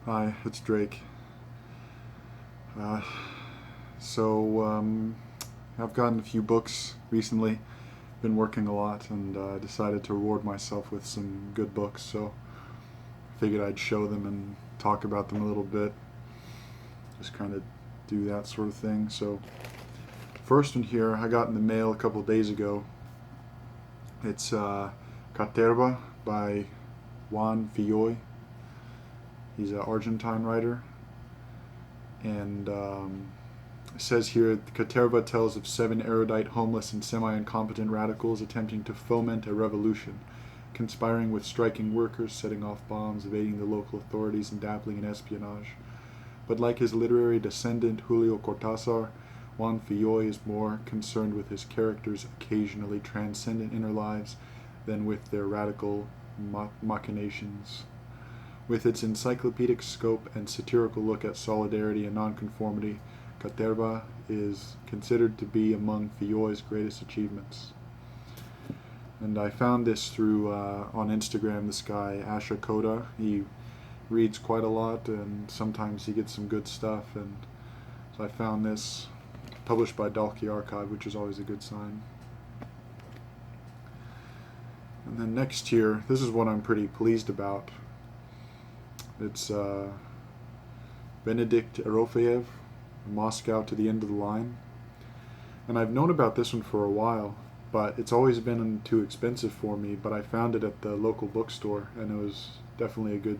Hi, it's Drake. Uh, so, I've gotten a few books recently, been working a lot, and decided to reward myself with some good books, so I figured I'd show them and talk about them a little bit, just kind of do that sort of thing. So, first one here I got in the mail a couple of days ago. It's Caterva by Juan Filloy. He's an Argentine writer, and it says here, Caterva tells of 7 erudite, homeless, and semi-incompetent radicals attempting to foment a revolution, conspiring with striking workers, setting off bombs, evading the local authorities, and dabbling in espionage. But like his literary descendant Julio Cortázar, Juan Filloy is more concerned with his characters' occasionally transcendent inner lives than with their radical machinations. With its encyclopedic scope and satirical look at solidarity and nonconformity, Caterva is considered to be among Filloy's greatest achievements. And I found this through, on Instagram, this guy, Asha Koda. He reads quite a lot, and sometimes he gets some good stuff, and so I found this, published by Dalkey Archive, which is always a good sign. And then next here, this is what I'm pretty pleased about. It's Benedict Erofeev, Moscow to the End of the Line. And I've known about this one for a while, but it's always been too expensive for me, but I found it at the local bookstore, and it was definitely a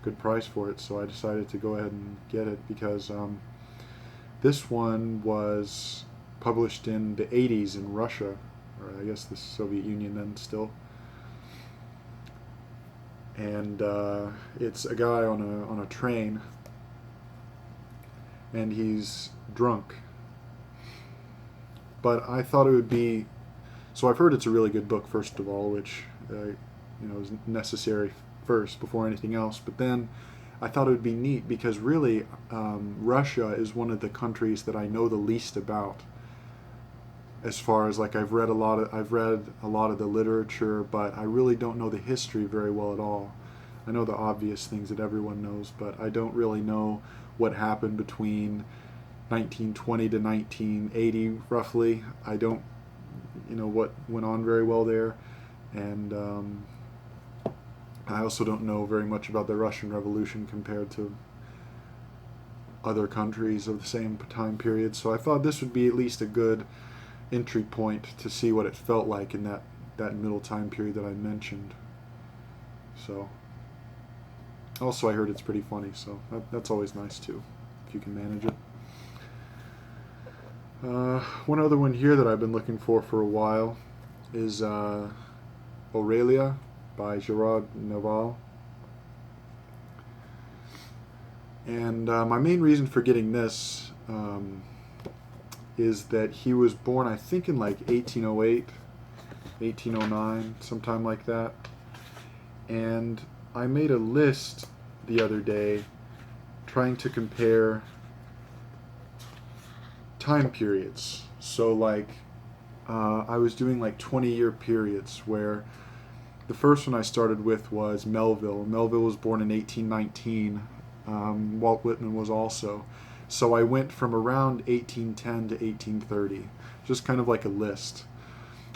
good price for it, so I decided to go ahead and get it, because this one was published in the 80s in Russia, or I guess the Soviet Union then still. And it's a guy on a train, and he's drunk. But I thought it would be, so I've heard it's a really good book, first of all, which is necessary first before anything else. But then I thought it would be neat because really Russia is one of the countries that I know the least about. As far as, like, I've read a lot of the literature, but I really don't know the history very well at all. I know the obvious things that everyone knows, but I don't really know what happened between 1920 to 1980 roughly. I don't what went on very well there, and I also don't know very much about the Russian Revolution compared to other countries of the same time period. So I thought this would be at least a good entry point to see what it felt like in that middle time period that I mentioned. So, also I heard it's pretty funny, so that's always nice too, if you can manage it. One other one here that I've been looking for a while is Aralia by Gerard Nerval. And my main reason for getting this is that he was born, I think, in like 1808, 1809, sometime like that. And I made a list the other day trying to compare time periods. So, like, I was doing like 20-year periods, where the first one I started with was Melville. Melville was born in 1819. Walt Whitman was also. So I went from around 1810 to 1830, just kind of like a list.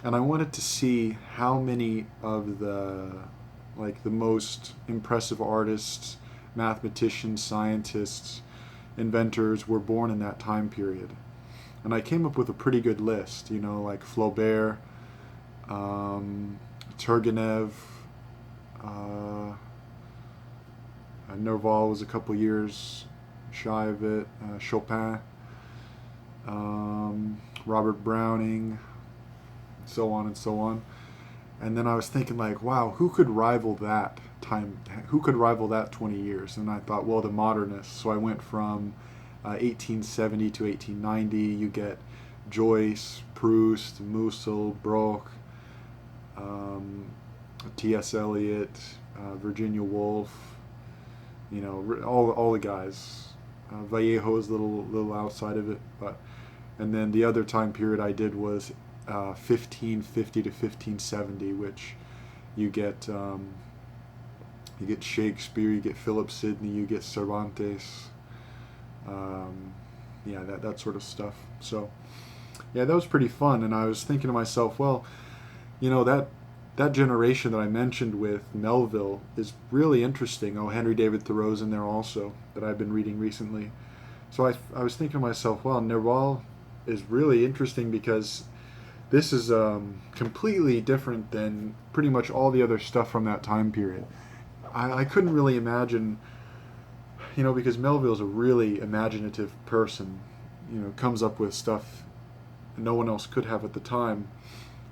And I wanted to see how many of the most impressive artists, mathematicians, scientists, inventors were born in that time period. And I came up with a pretty good list, like Flaubert, Turgenev, Nerval was a couple years shy of it, Chopin, Robert Browning, so on and so on. And then I was thinking, like, wow, who could rival that time? Who could rival that 20 years? And I thought, well, the modernists. So I went from 1870 to 1890. You get Joyce, Proust, Musil, Brock, T.S. Eliot, Virginia Woolf, all the guys. Vallejo is a little outside of it, and then the other time period I did was 1550 to 1570, which you get You get Shakespeare, you get Philip Sidney, you get Cervantes, yeah, that sort of stuff. So, yeah, that was pretty fun. And I was thinking to myself, well, that generation that I mentioned with Melville is really interesting. Oh, Henry David Thoreau's in there also, that I've been reading recently. So I was thinking to myself, well, Nerval is really interesting because this is completely different than pretty much all the other stuff from that time period. I couldn't really imagine, because Melville's a really imaginative person, comes up with stuff no one else could have at the time.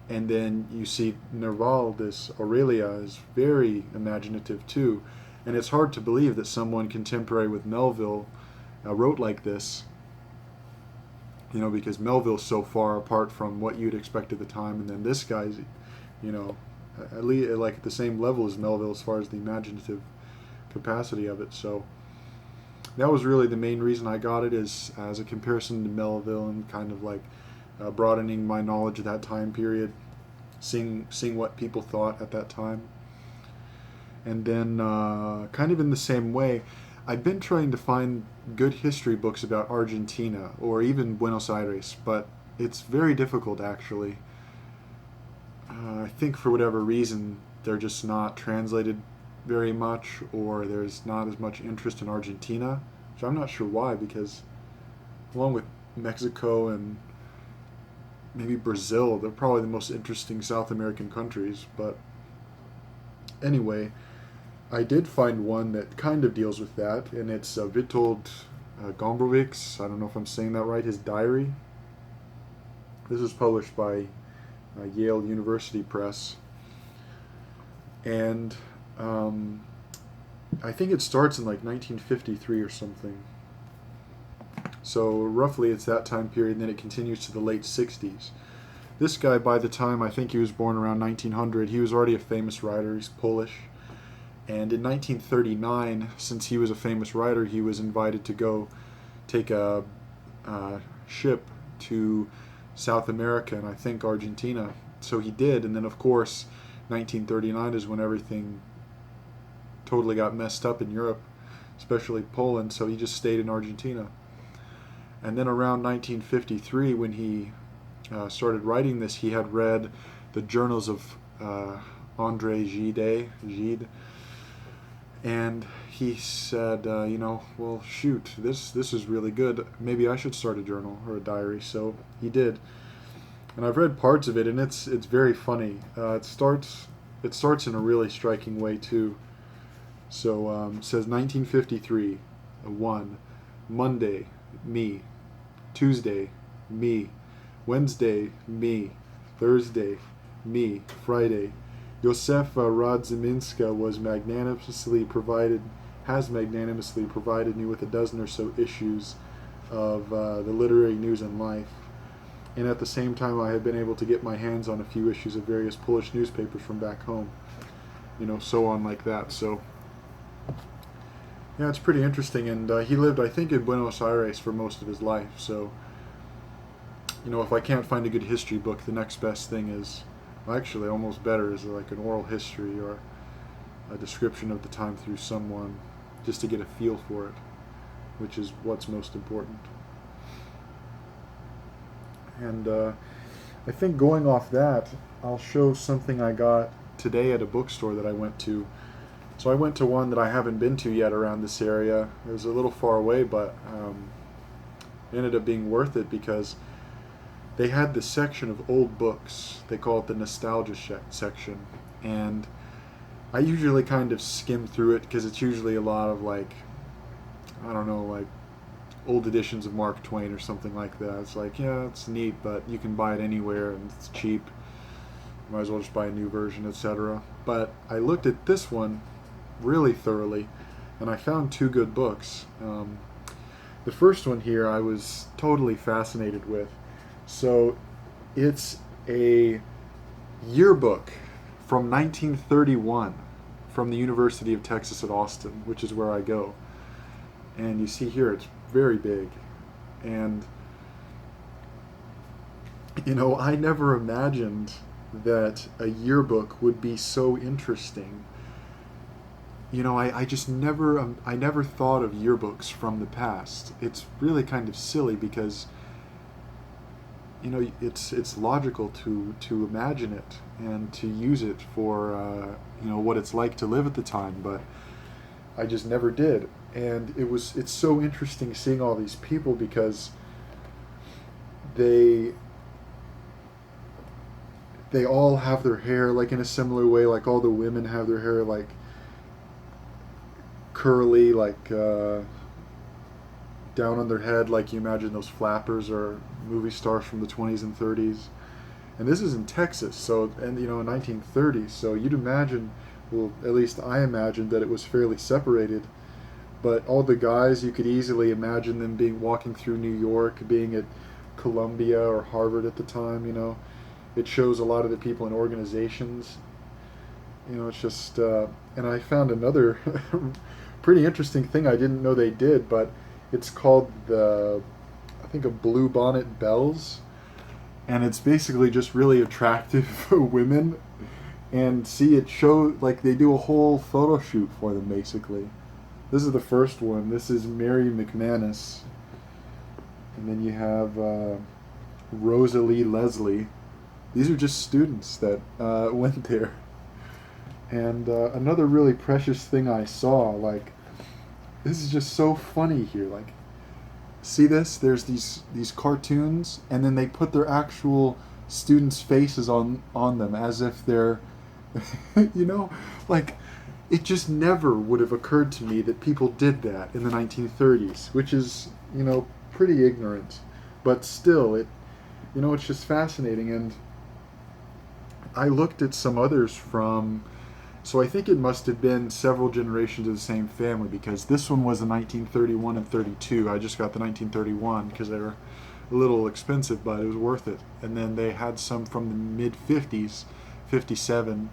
And then you see Nerval, this Aralia, is very imaginative too. And it's hard to believe that someone contemporary with Melville wrote like this, because Melville's so far apart from what you'd expect at the time. And then this guy's, at least like at the same level as Melville as far as the imaginative capacity of it. So that was really the main reason I got it, is as a comparison to Melville, and kind of like broadening my knowledge of that time period, seeing what people thought at that time. And then kind of in the same way, I've been trying to find good history books about Argentina or even Buenos Aires, but it's very difficult actually. I think for whatever reason they're just not translated very much, or there's not as much interest in Argentina, which I'm not sure why, because along with Mexico and maybe Brazil, they're probably the most interesting South American countries. But anyway, I did find one that kind of deals with that, and it's Witold Gombrowicz, I don't know if I'm saying that right, his diary. This is published by Yale University Press. And I think it starts in like 1953 or something. So roughly it's that time period, and then it continues to the late 60s. This guy, by the time I think he was born around 1900, he was already a famous writer. He's Polish. And in 1939, since he was a famous writer, he was invited to go take a ship to South America, and I think Argentina. So he did, and then of course 1939 is when everything totally got messed up in Europe, especially Poland, so he just stayed in Argentina. And then around 1953, when he started writing this, he had read the journals of Andrei Gide, and he said, well, shoot, this is really good. Maybe I should start a journal or a diary. So he did, and I've read parts of it, and it's very funny. It starts in a really striking way too. So it says 1953, 1, Monday, me. Tuesday, me. Wednesday, me. Thursday, me. Friday, Josefa Radziminska has magnanimously provided me with a dozen or so issues of the literary news and life. And at the same time, I have been able to get my hands on a few issues of various Polish newspapers from back home. So on like that. So yeah, it's pretty interesting. And he lived, I think, in Buenos Aires for most of his life. So, if I can't find a good history book, the next best thing is, well, actually almost better, is like an oral history or a description of the time through someone, just to get a feel for it, which is what's most important. And I think going off that, I'll show something I got today at a bookstore that I went to. So I went to one that I haven't been to yet around this area. It was a little far away, but it ended up being worth it because they had this section of old books. They call it the nostalgia section. And I usually kind of skim through it because it's usually a lot of like old editions of Mark Twain or something like that. It's like, yeah, it's neat, but you can buy it anywhere and it's cheap. Might as well just buy a new version, etc. But I looked at this one really thoroughly, and I found two good books. The first one here I was totally fascinated with. So it's a yearbook from 1931 from the University of Texas at Austin, which is where I go. And you see here it's very big. And I never imagined that a yearbook would be so interesting. I just never, I never thought of yearbooks from the past. It's really kind of silly because, it's logical to imagine it and to use it for, what it's like to live at the time, but I just never did. And it's so interesting seeing all these people because they all have their hair like in a similar way, like all the women have their hair like curly, like down on their head, like you imagine those flappers or movie stars from the 20s and 30s. And this is in Texas, so, and in 1930s, so you'd imagine, well, at least I imagined that it was fairly separated. But all the guys, you could easily imagine them walking through New York, being at Columbia or Harvard at the time. It shows a lot of the people in organizations. It's just, and I found another pretty interesting thing I didn't know they did, but it's called I think, a Blue Bonnet Belles, and it's basically just really attractive women, and it show like they do a whole photo shoot for them basically. This is the first one. This is Mary McManus, and then you have Rosalie Leslie. These are just students that went there. And another really precious thing I saw, like, this is just so funny here. Like, see this? There's these cartoons, and then they put their actual students' faces on them as if they're, like, it just never would have occurred to me that people did that in the 1930s, which is, pretty ignorant. But still, it's just fascinating. And I looked at some others so I think it must have been several generations of the same family, because this one was in 1931 and 32. I just got the 1931 because they were a little expensive, but it was worth it. And then they had some from the mid-50s, 57,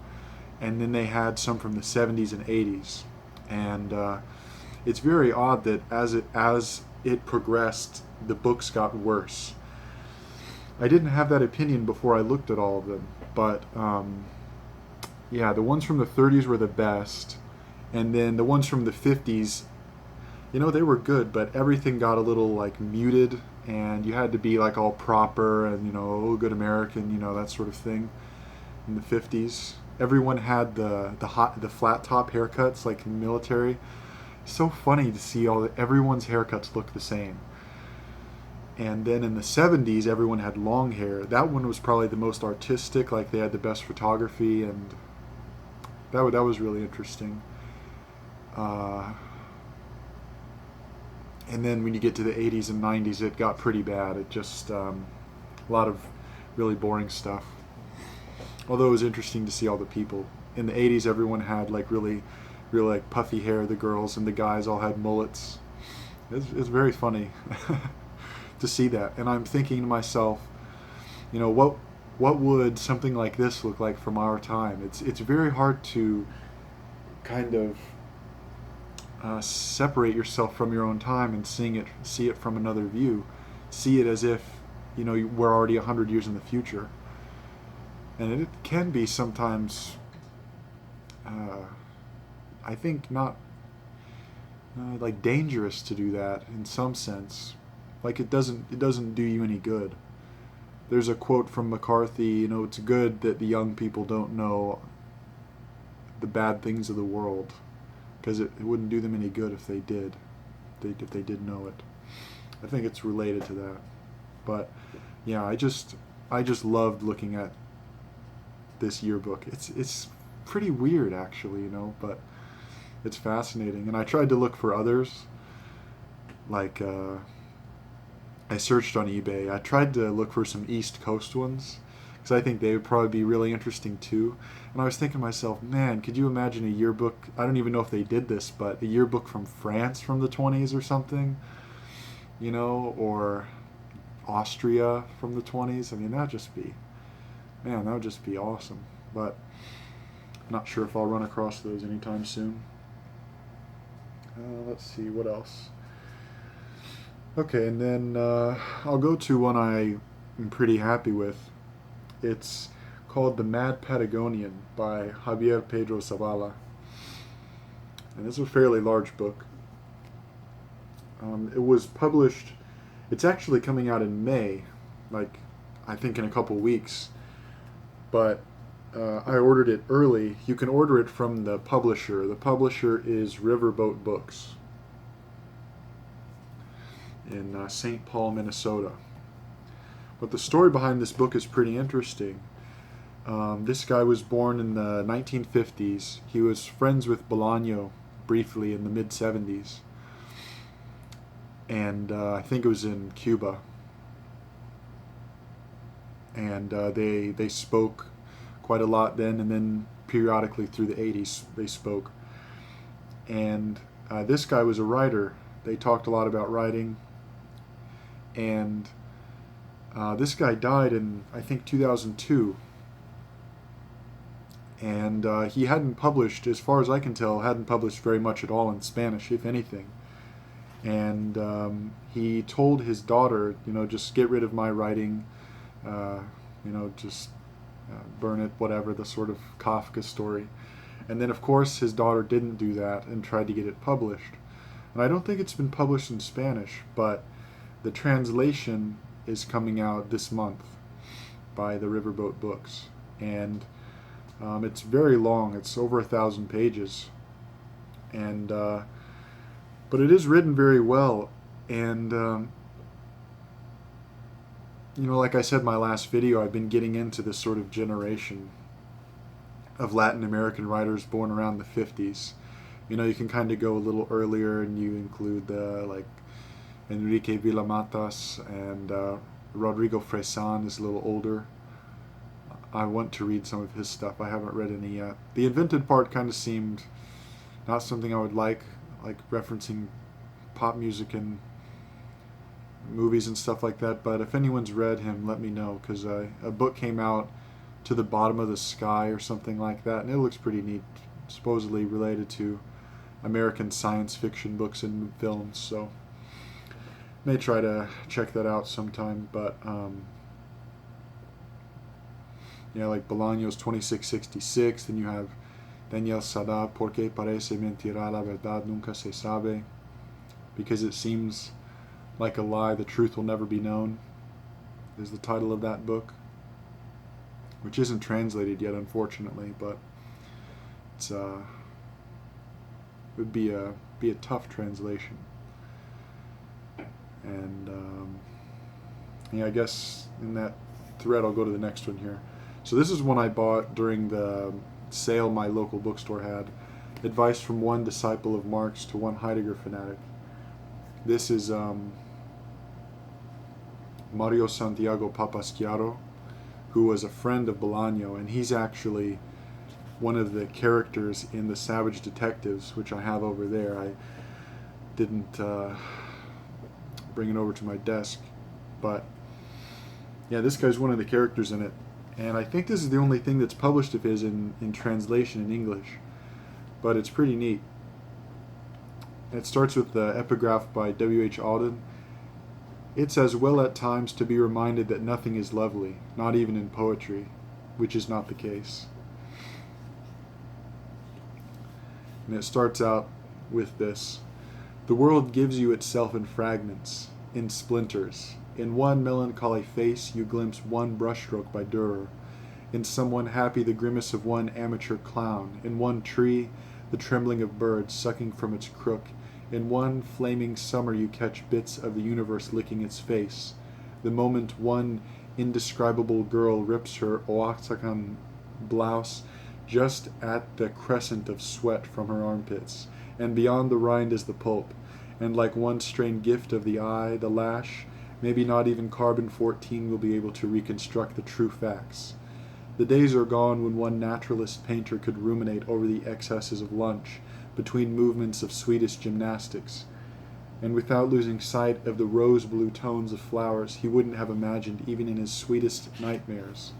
and then they had some from the 70s and 80s. And it's very odd that as it progressed, the books got worse. I didn't have that opinion before I looked at all of them, but yeah, the ones from the 30s were the best, and then the ones from the 50s, they were good, but everything got a little like muted, and you had to be like all proper and good American, that sort of thing. In the 50s, everyone had the flat top haircuts like in the military. So funny to see everyone's haircuts look the same. And then in the 70s, everyone had long hair. That one was probably the most artistic, like they had the best photography, and that was really interesting. And then when you get to the 80s and 90s, it got pretty bad. It just, a lot of really boring stuff. Although it was interesting to see all the people. In the 80s, everyone had like really like puffy hair, the girls, and the guys all had mullets. It's very funny to see that. And I'm thinking to myself, what would something like this look like from our time? It's very hard to kind of separate yourself from your own time and see it from another view. See it as if we're already 100 years in the future. And it can be sometimes, I think, not like dangerous to do that in some sense. Like it doesn't do you any good. There's a quote from McCarthy, it's good that the young people don't know the bad things of the world, because it wouldn't do them any good if they did. If they did know it. I think it's related to that. But yeah, I just loved looking at this yearbook. It's pretty weird actually, but it's fascinating. And I tried to look for others, like I searched on eBay. I tried to look for some East Coast ones, because I think they would probably be really interesting too. And I was thinking to myself, man, could you imagine a yearbook? I don't even know if they did this, but a yearbook from France from the 20s or something, or Austria from the 20s. I mean, that would just be awesome. But I'm not sure if I'll run across those anytime soon. Let's see, what else? Okay, and then I'll go to one I am pretty happy with. It's called The Mad Patagonian by Javier Pedro Zavala. And it's a fairly large book. It was published, it's actually coming out in May, like I think in a couple weeks, but I ordered it early. You can order it from the publisher. The publisher is Riverboat Books in St. Paul, Minnesota. But the story behind this book is pretty interesting. This guy was born in the 1950s. He was friends with Bolaño briefly in the mid-70s. And I think it was in Cuba. And they spoke quite a lot then, and then periodically through the 80s they spoke. And this guy was a writer. They talked a lot about writing. And this guy died in, I think, 2002. And he hadn't published, as far as I can tell, hadn't published very much at all in Spanish, if anything. And he told his daughter, just get rid of my writing, just burn it, whatever, the sort of Kafka story. And then, of course, his daughter didn't do that and tried to get it published. And I don't think it's been published in Spanish, but the translation is coming out this month by the Riverboat Books. And it's very long. It's over 1,000 pages. And but it is written very well. And like I said in my last video, I've been getting into this sort of generation of Latin American writers born around the 50s. You can kind of go a little earlier, and you include like Enrique Villamatas, and Rodrigo Fresán is a little older. I want to read some of his stuff. I haven't read any yet. The Invented Part kind of seemed not something I would like referencing pop music and movies and stuff like that. But if anyone's read him, let me know, because a book came out, To the Bottom of the Sky or something like that, and it looks pretty neat, supposedly related to American science fiction books and films. So may try to check that out sometime. But like Bolaño's 2666. Then you have Daniel Sada, Porque parece mentira, la verdad nunca se sabe. Because it seems like a lie, the truth will never be known, is the title of that book, which isn't translated yet, unfortunately. But it's it would be a tough translation. And I guess in that thread I'll go to the next one here. So this is one I bought during the sale my local bookstore had. Advice from One Disciple of Marx to One Heidegger Fanatic. This is Mario Santiago Papaschiaro, who was a friend of Bolaño, and he's actually one of the characters in The Savage Detectives, which I have over there. I didn't bring it over to my desk, but yeah, this guy's one of the characters in it. And I think this is the only thing that's published of his in translation in English, but it's pretty neat. It starts with the epigraph by W.H. Auden. It's as well at times to be reminded that nothing is lovely, not even in poetry, which is not the case. And it starts out with this. The world gives you itself in fragments, in splinters. In one melancholy face you glimpse one brushstroke by Dürer. In someone happy the grimace of one amateur clown. In one tree the trembling of birds sucking from its crook. In one flaming summer you catch bits of the universe licking its face. The moment one indescribable girl rips her Oaxacan blouse just at the crescent of sweat from her armpits, and beyond the rind is the pulp, and like one strained gift of the eye, the lash, maybe not even carbon-14 will be able to reconstruct the true facts. The days are gone when one naturalist painter could ruminate over the excesses of lunch between movements of Swedish gymnastics, and without losing sight of the rose-blue tones of flowers he wouldn't have imagined even in his sweetest nightmares.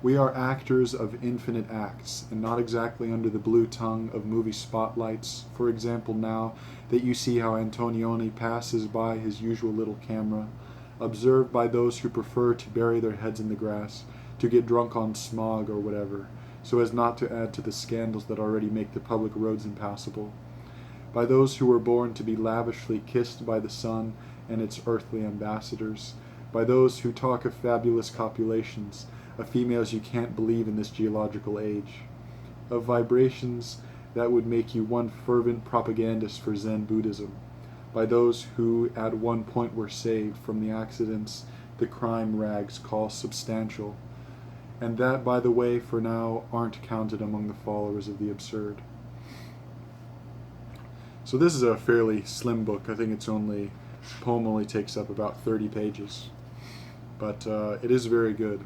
We are actors of infinite acts, and not exactly under the blue tongue of movie spotlights. For example, now that you see how Antonioni passes by his usual little camera, observed by those who prefer to bury their heads in the grass, to get drunk on smog or whatever, so as not to add to the scandals that already make the public roads impassable, by those who were born to be lavishly kissed by the sun and its earthly ambassadors, by those who talk of fabulous copulations, of females you can't believe in this geological age, of vibrations that would make you one fervent propagandist for Zen Buddhism, by those who at one point were saved from the accidents the crime rags call substantial, and that, by the way, for now aren't counted among the followers of the absurd. So this is a fairly slim book. I think the poem only takes up about 30 pages. But it is very good.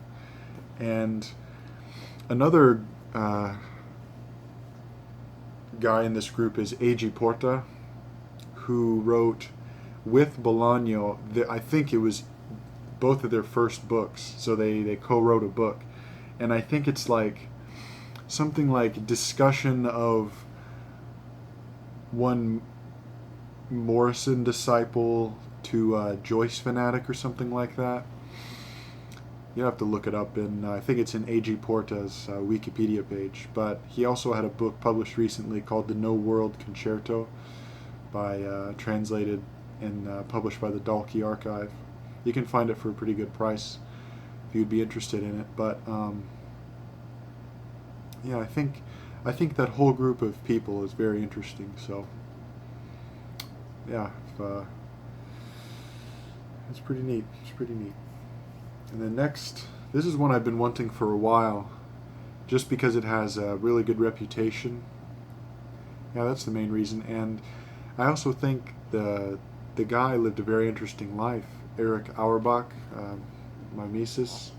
And another guy in this group is A.G. Porta, who wrote with Bolaño, I think it was both of their first books, so they co-wrote a book. And I think it's like something like discussion of one Morrison disciple to Joyce fanatic or something like that. You have to look it up I think it's in A.G. Porta's Wikipedia page. But he also had a book published recently called The No World Concerto, translated and published by the Dalkey Archive. You can find it for a pretty good price if you'd be interested in it. But yeah, I think that whole group of people is very interesting. So yeah, it's pretty neat. It's pretty neat. And then next, this is one I've been wanting for a while, just because it has a really good reputation. Yeah, that's the main reason. And I also think the guy lived a very interesting life. Erich Auerbach, mimesis.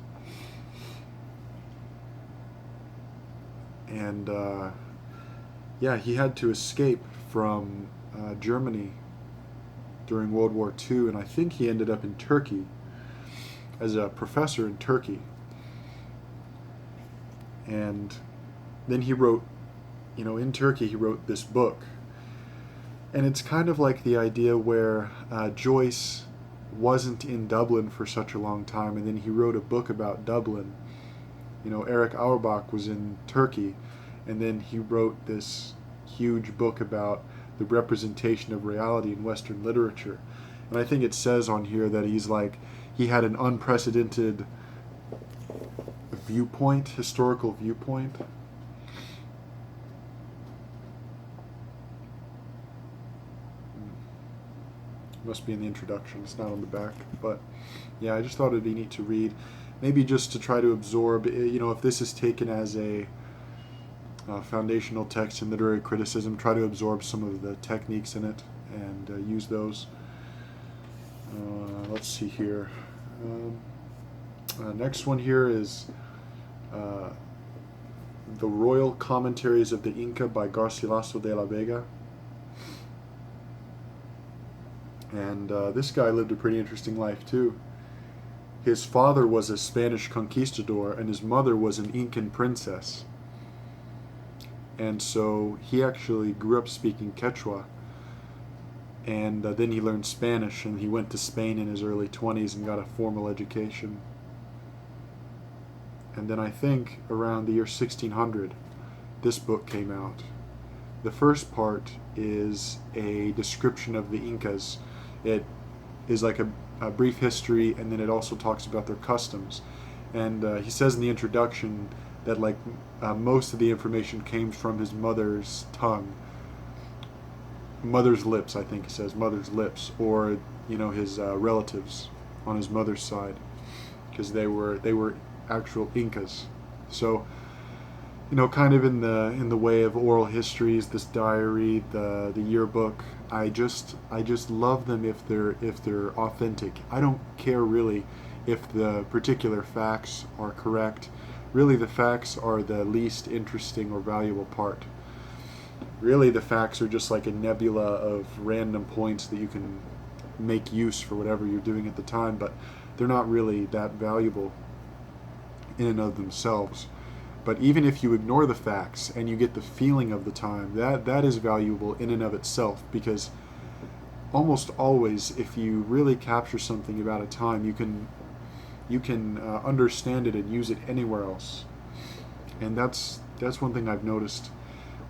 And yeah, he had to escape from Germany during World War II, and I think he ended up in Turkey as a professor in Turkey. And then he wrote, in Turkey he wrote this book. And it's kind of like the idea where Joyce wasn't in Dublin for such a long time, and then he wrote a book about Dublin. Erich Auerbach was in Turkey, and then he wrote this huge book about the representation of reality in Western literature. And I think it says on here that he had an unprecedented historical viewpoint. Must be in the introduction, it's not on the back. But yeah, I just thought it'd be neat to read. Maybe just to try to absorb, if this is taken as a foundational text in literary criticism, try to absorb some of the techniques in it and use those. Let's see here. Next one here is The Royal Commentaries of the Inca by Garcilaso de la Vega. And this guy lived a pretty interesting life too. His father was a Spanish conquistador and his mother was an Incan princess. And so he actually grew up speaking Quechua. And then he learned Spanish, and he went to Spain in his early 20s and got a formal education. And then I think around the year 1600, this book came out. The first part is a description of the Incas. It is like a brief history, and then it also talks about their customs. And he says in the introduction that most of the information came from his mother's tongue. Mother's lips, I think he says, mother's lips, or his relatives on his mother's side, because they were actual Incas. So kind of in the way of oral histories, this diary, the yearbook, I just love them if they're authentic. I don't care really if the particular facts are correct. Really, the facts are the least interesting or valuable part. Really, the facts are just like a nebula of random points that you can make use for whatever you're doing at the time, but they're not really that valuable in and of themselves. But even if you ignore the facts and you get the feeling of the time, that is valuable in and of itself, because almost always, if you really capture something about a time, you can understand it and use it anywhere else. And that's That's one thing I've noticed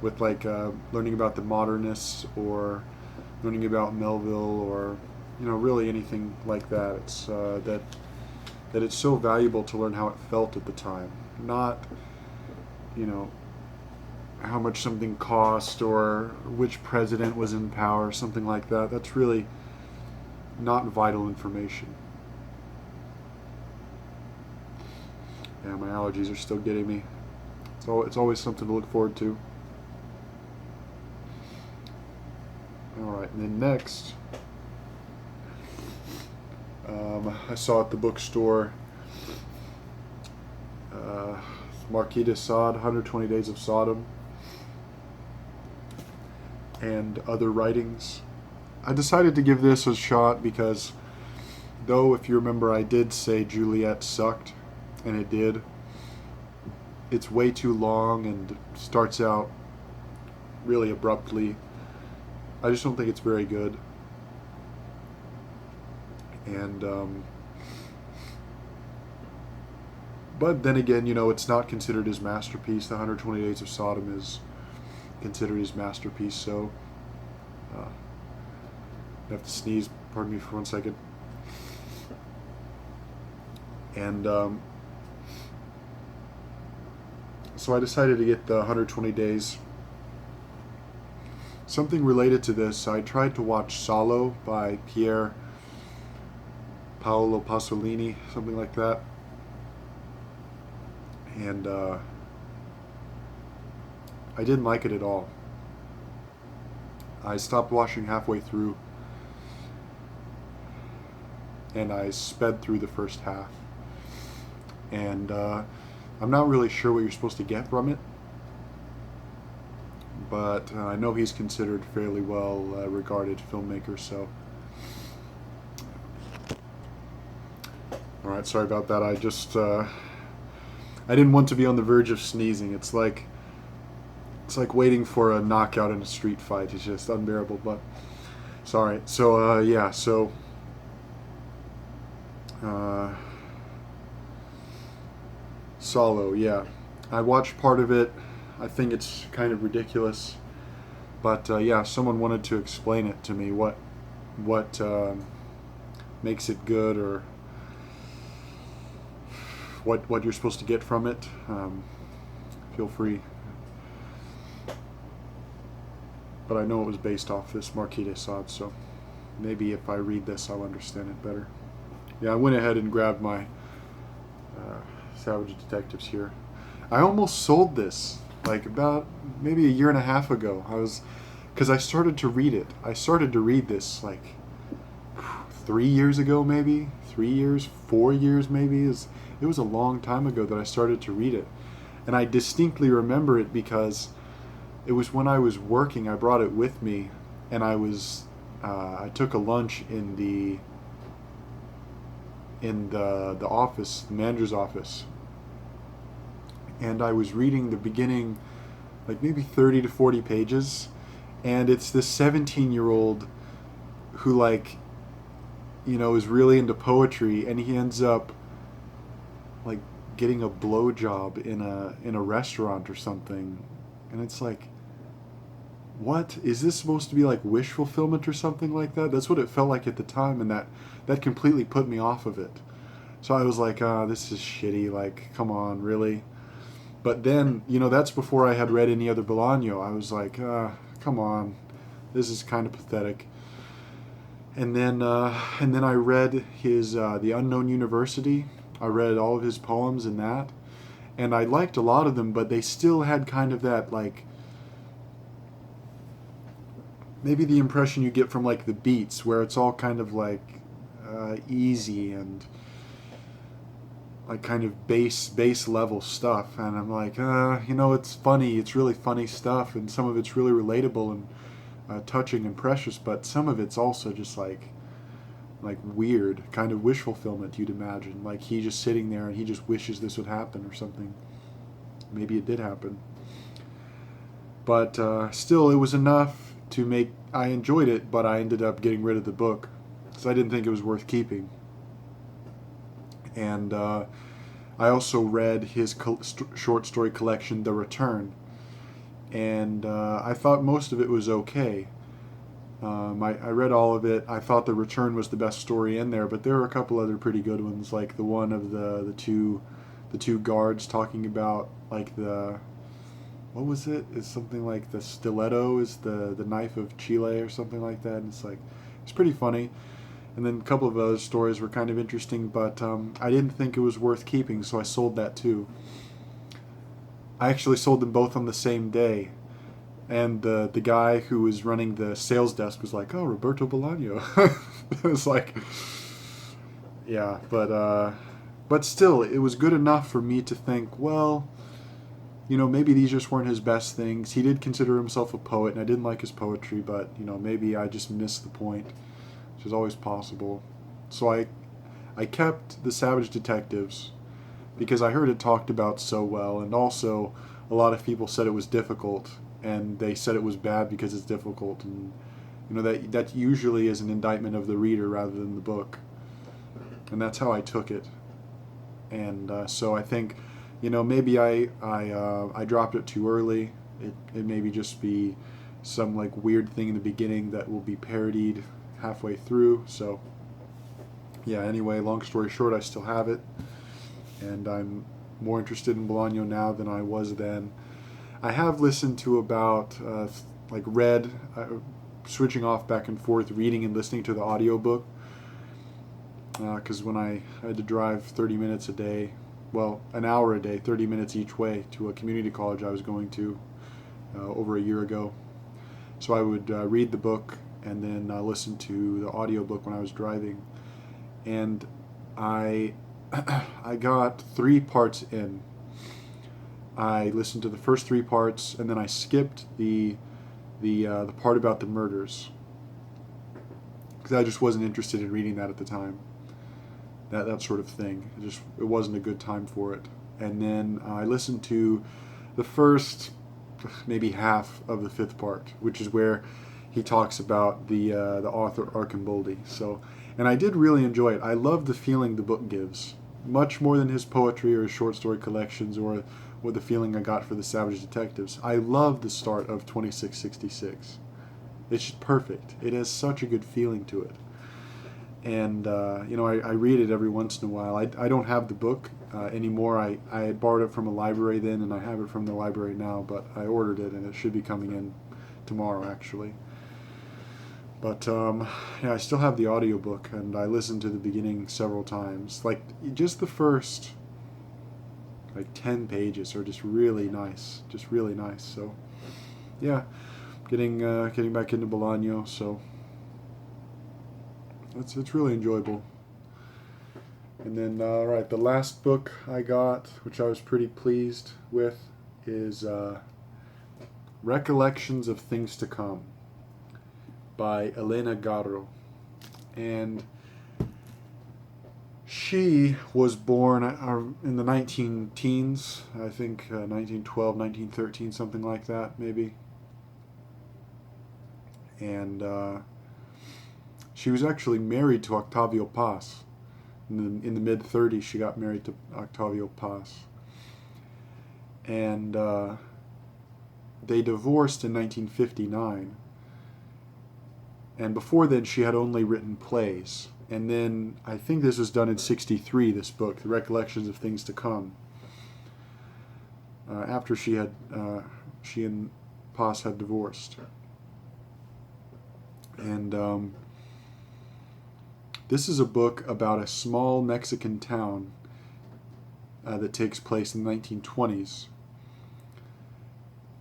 with like learning about the modernists or learning about Melville or really anything like that. It's that it's so valuable to learn how it felt at the time, not how much something cost or which president was in power, something like that. That's really not vital information. Yeah, my allergies are still getting me. It's always something to look forward to. Alright, and then next, I saw at the bookstore Marquis de Sade, 120 Days of Sodom, and other writings. I decided to give this a shot because, though if you remember I did say Juliet sucked, and it did, it's way too long and starts out really abruptly. I just don't think it's very good. And but then again, it's not considered his masterpiece. The 120 Days of Sodom is considered his masterpiece, so I have to sneeze, pardon me for 1 second. And so I decided to get the 120 Days. Something related to this, I tried to watch Salo by Pier Paolo Pasolini, something like that. And I didn't like it at all. I stopped watching halfway through, and I sped through the first half. And I'm not really sure what you're supposed to get from it, but I know he's considered fairly well regarded filmmaker, so. Alright, sorry about that. I just, I didn't want to be on the verge of sneezing. It's like waiting for a knockout in a street fight. It's just unbearable, but sorry. So, yeah, so Salo, yeah. I watched part of it. I think it's kind of ridiculous, but yeah, if someone wanted to explain it to me, what makes it good, or what you're supposed to get from it, feel free. But I know it was based off this Marquis de Sade, so maybe if I read this I'll understand it better. Yeah, I went ahead and grabbed my Savage Detectives here. I almost sold this like about maybe a year and a half ago. Because I started to read it. I started to read this like 3 years ago, maybe 3 years, 4 years, maybe. It was a long time ago that I started to read it, and I distinctly remember it because it was when I was working. I brought it with me, and I took a lunch in the office, the manager's office, and I was reading the beginning, like maybe 30 to 40 pages, and it's this 17-year-old who is really into poetry, and he ends up like getting a blowjob in a restaurant or something, and it's like, what is this supposed to be, like wish fulfillment or something like that? That's what it felt like at the time, and that completely put me off of it. So I was like, this is shitty, like, come on, really? But then, that's before I had read any other Bolaño. I was like, come on, this is kind of pathetic. And then I read his The Unknown University. I read all of his poems in that, and I liked a lot of them, but they still had kind of that, like, maybe the impression you get from like the beats, where it's all kind of like easy and like kind of base level stuff, and I'm like, it's funny, it's really funny stuff, and some of it's really relatable and touching and precious, but some of it's also just like weird, kind of wish fulfillment, you'd imagine, like he just sitting there and he just wishes this would happen or something. Maybe it did happen, but still, it was enough to make, I enjoyed it, but I ended up getting rid of the book because I didn't think it was worth keeping. And I also read his short story collection, The Return, and I thought most of it was okay. I read all of it. I thought The Return was the best story in there, but there are a couple other pretty good ones, like the one of the two guards talking about like the, what was it? It's something like the stiletto is the knife of Chile or something like that. And it's pretty funny. And then a couple of other stories were kind of interesting, but I didn't think it was worth keeping, so I sold that too. I actually sold them both on the same day. And the guy who was running the sales desk was like, "Oh, Roberto Bolaño." It was like, yeah, but still, it was good enough for me to think, well, maybe these just weren't his best things. He did consider himself a poet, and I didn't like his poetry, but maybe I just missed the point, which is always possible. So I kept The Savage Detectives because I heard it talked about so well, and also a lot of people said it was difficult. And they said it was bad because it's difficult, and that usually is an indictment of the reader rather than the book, and that's how I took it. And so I think, maybe I dropped it too early. It maybe just be some like weird thing in the beginning that will be parodied halfway through. So yeah. Anyway, long story short, I still have it, and I'm more interested in Bolaño now than I was then. I have listened to about, read, switching off back and forth, reading and listening to the audiobook. Because when I had to drive 30 minutes a day, well, an hour a day, 30 minutes each way to a community college I was going to over a year ago. So I would read the book and then listen to the audiobook when I was driving. And I got 3 parts in. I listened to the first 3 parts, and then I skipped the part about the murders because I just wasn't interested in reading that at the time. That sort of thing. It wasn't a good time for it. And then I listened to the first maybe half of the 5th part, which is where he talks about the author Arcimboldi. And I did really enjoy it. I love the feeling the book gives, much more than his poetry or his short story collections or the feeling I got for The Savage Detectives. I love the start of 2666. It's just perfect. It has such a good feeling to it. And, I read it every once in a while. I don't have the book anymore. I had borrowed it from a library then, and I have it from the library now, but I ordered it, and it should be coming in tomorrow, actually. But, I still have the audiobook, and I listened to the beginning several times. Like, just the first 10 pages are just really nice. So yeah, getting back into Bolaño, so it's really enjoyable. And then the last book I got, which I was pretty pleased with, is Recollections of Things to Come by Elena Garro. And she was born in the 19-teens, I think 1912, 1913, something like that, maybe. And she was actually married to Octavio Paz. In the mid-30s, she got married to Octavio Paz. And they divorced in 1959. And before then, she had only written plays. And then, I think this was done in 1963, this book, The Recollections of Things to Come. After she and Paz had divorced. And this is a book about a small Mexican town that takes place in the 1920s.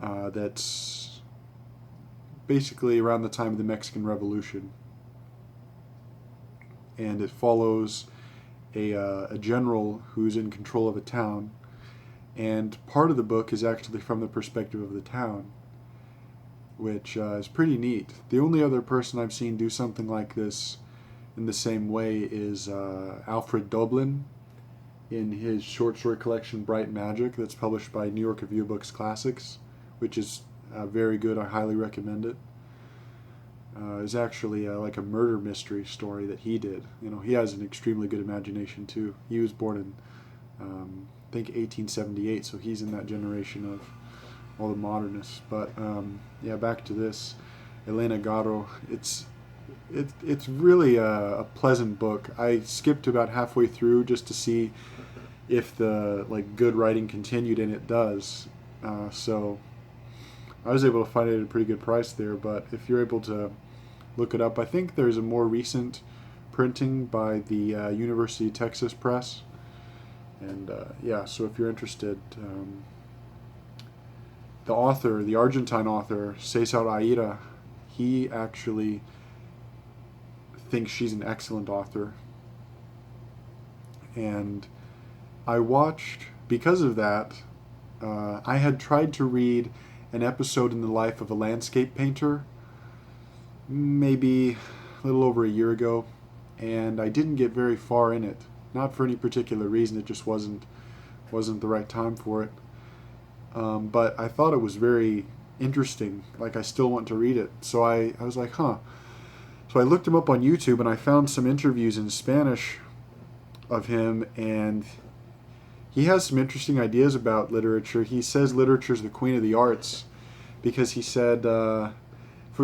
That's basically around the time of the Mexican Revolution. And it follows a general who's in control of a town. And part of the book is actually from the perspective of the town, which is pretty neat. The only other person I've seen do something like this in the same way is Alfred Doblin in his short story collection Bright Magic, that's published by New York Review of Books Classics, which is very good. I highly recommend it. Is actually like a murder mystery story that he did. He has an extremely good imagination too. He was born in I think 1878, so he's in that generation of all the modernists. But yeah, back to this, Elena Garo. It's really a pleasant book. I skipped about halfway through just to see if the good writing continued, and it does. So I was able to find it at a pretty good price there. But if you're able to look it up, I think there's a more recent printing by the University of Texas Press. And yeah, so if you're interested, the author, the Argentine author, Cesar Aira, he actually thinks she's an excellent author. And I watched, because of that, I had tried to read an episode in the life of a landscape painter, maybe a little over a year ago, and I didn't get very far in it. Not for any particular reason, it just wasn't the right time for it. But I thought it was very interesting. I still want to read it. So I was like, huh. So I looked him up on YouTube, and I found some interviews in Spanish of him, and he has some interesting ideas about literature. He says literature is the queen of the arts, because he said for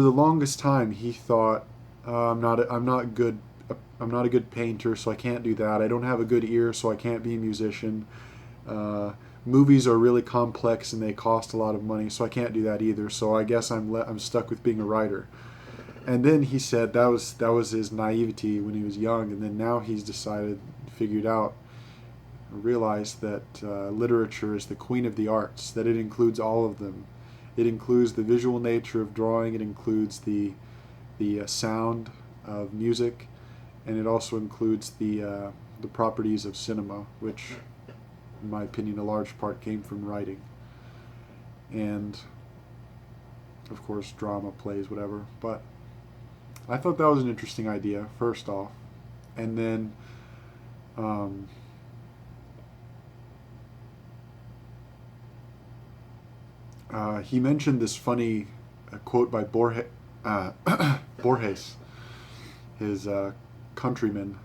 the longest time he thought I'm not a good painter, so I can't do that. I don't have a good ear, so I can't be a musician. Movies are really complex and they cost a lot of money, so I can't do that either. So I guess I'm stuck with being a writer. And then he said that was his naivety when he was young, and then now he's figured out, realized that literature is the queen of the arts, that it includes all of them. It includes the visual nature of drawing, it includes the sound of music, and it also includes the properties of cinema, which, in my opinion, a large part came from writing. And, of course, drama, plays, whatever. But I thought that was an interesting idea, first off. And then he mentioned this funny quote by Borges, his countryman.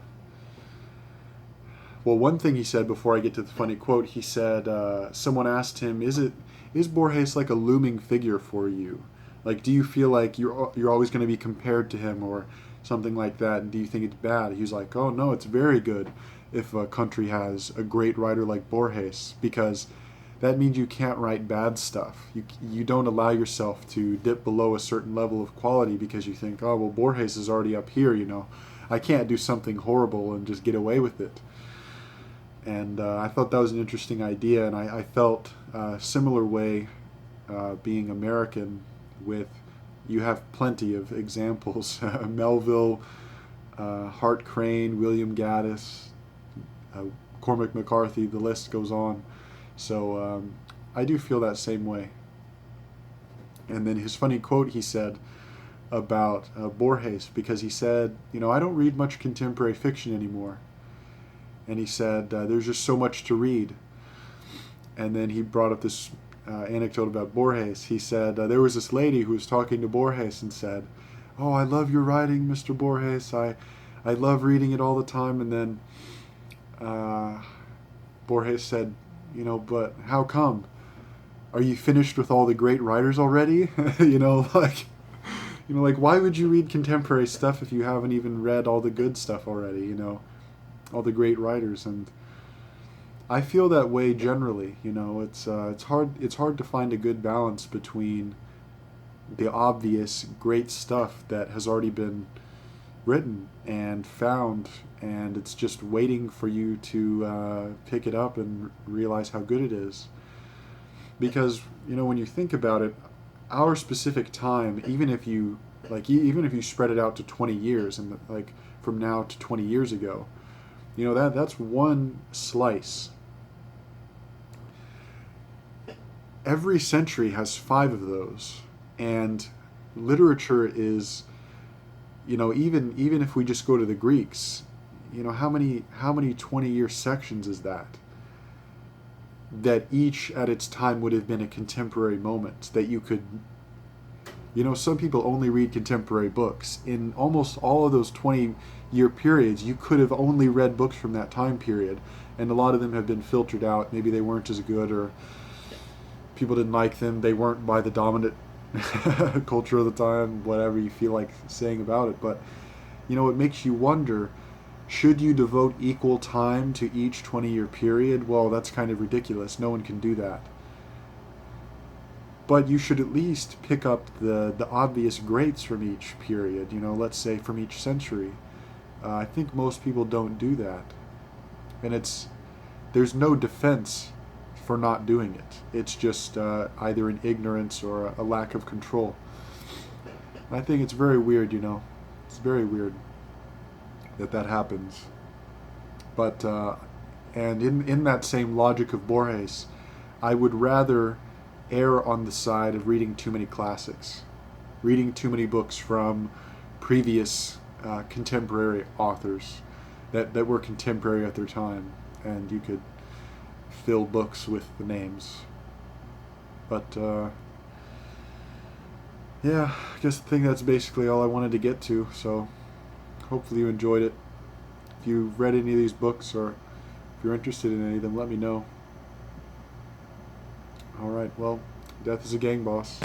Well, one thing he said before I get to the funny quote, he said, someone asked him, is Borges like a looming figure for you? Do you feel like you're always going to be compared to him or something like that? And do you think it's bad? He was like, oh no, it's very good if a country has a great writer like Borges, because that means you can't write bad stuff. You don't allow yourself to dip below a certain level of quality because you think, oh, well, Borges is already up here, I can't do something horrible and just get away with it. And I thought that was an interesting idea, and I felt a similar way being American with, you have plenty of examples, Melville, Hart Crane, William Gaddis, Cormac McCarthy, the list goes on. So I do feel that same way. And then his funny quote he said about Borges, because he said, I don't read much contemporary fiction anymore. And he said, there's just so much to read. And then he brought up this anecdote about Borges. He said, there was this lady who was talking to Borges and said, oh, I love your writing, Mr. Borges. I love reading it all the time. And then Borges said, but how come? Are you finished with all the great writers already? Why would you read contemporary stuff if you haven't even read all the good stuff already, all the great writers? And I feel that way generally, it's hard to find a good balance between the obvious great stuff that has already been written and found, and it's just waiting for you to pick it up and realize how good it is. Because when you think about it, our specific time, even if you spread it out to 20 years, and from now to 20 years ago, that's one slice. Every century has 5 of those, and literature is, even if we just go to the Greeks, how many 20-year sections is that each at its time would have been a contemporary moment that you could, some people only read contemporary books. In almost all of those 20-year periods, you could have only read books from that time period, and a lot of them have been filtered out. Maybe they weren't as good, or people didn't like them. They weren't by the dominant culture of the time, whatever you feel like saying about it. But, you know, it makes you wonder, should you devote equal time to each 20-year period? Well, that's kind of ridiculous. No one can do that. But you should at least pick up the obvious greats from each period, you know, let's say from each century. I think most people don't do that. And there's no defense for not doing it. It's just either an ignorance or a lack of control. I think it's very weird, you know. It's very weird that happens. But, and in that same logic of Borges, I would rather err on the side of reading too many classics, reading too many books from previous contemporary authors that were contemporary at their time, and you could fill books with the names. But yeah, I guess I think that's basically all I wanted to get to, so hopefully you enjoyed it. If you've read any of these books, or if you're interested in any of them, let me know. Alright, well, death is a gang boss.